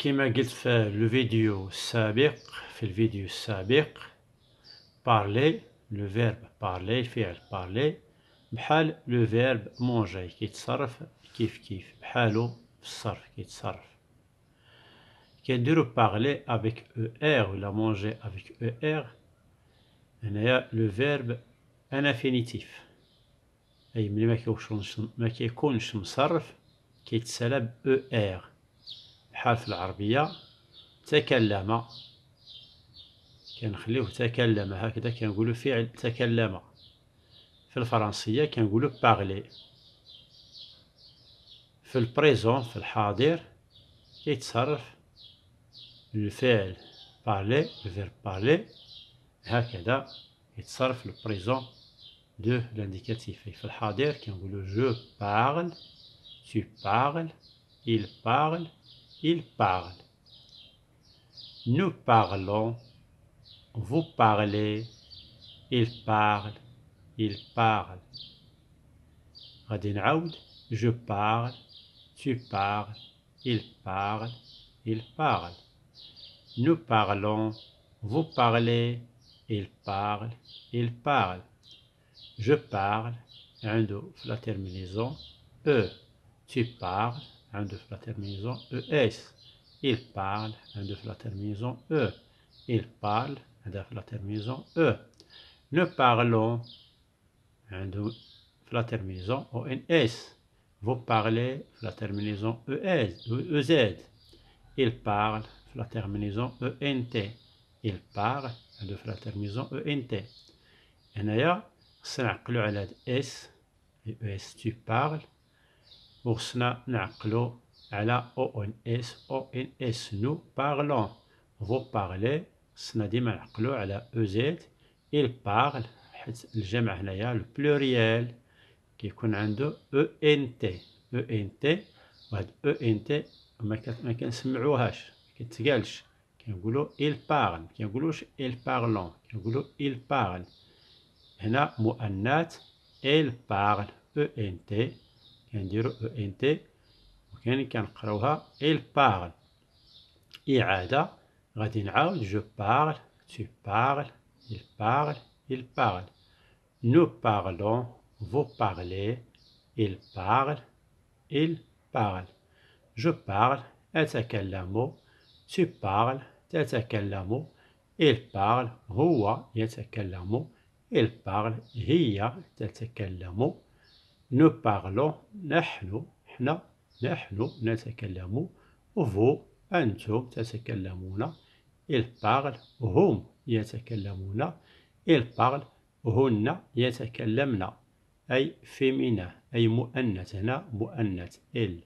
كما قلت في الفيديو السابق parler لو فيرب parler الفعل parler بحال لو فيرب manger كيتصرف كيف بحالو في الصرف كيتصرف. كنديرو parler avec ER ولا manger avec ER. هنايا لو فيرب انفينيتيف، أي ملي ما كيكونش مصرف كيتسالى ب ER، بحال في العربية تكلم كنخليوه تكلم هكذا كنقولو فعل تكلم. في الفرنسية كنقولو بارلي. في البريزون في الحاضر كيتصرف الفعل بارلي الفيرب بارلي هكذا يتصرف البريزون دو لانديكاتيف. في الحاضر كنقولو جو بارل tu parles il parle il parle. Nous parlons vous parlez il parle il parle. غادي نعاود je parle tu parles il parle il parle. Nous parlons vous parlez il parle il parle. Je parle عنده في la terminaison e. Tu parles عنده في la terminaison es. Il parle عنده في la terminaison e. Il parle عنده في la terminaison e. Nous parlons عنده في la terminaison ons. Vous parlez في la terminaison ez. Il parle في la terminaison ent. Il parle عنده في la terminaison ent. هنايا خصنا نعقلو على هاد اس tu parles، وخصنا نعقلو على ons nous parlons. vous parlez خصنا ديما نعقلو على ez. il parle حيت الجمع هنايا البلوريال كيكون عنده ent وهاد ent ما كنسمعوهاش مكتقالش، كنقولو il parle مكنقولوش il parlons كنقولو il parle. هنا مؤنث il parle ent كنديرو ent وكاين كنقراوها il parle. إعادة غادي نعاود je parle tu parles il parle il parle. Nous parlons vous parlez il parle il parle. Je parle أتكلم tu parles تتكلم il parle هو يتكلم il parle هي تتكلم. Nous parlons نحن نتكلم. vous أنتم تتكلمون. il parle هم يتكلمون. il parle هن يتكلمن، أي féminin أي مؤنث. هنا مؤنث il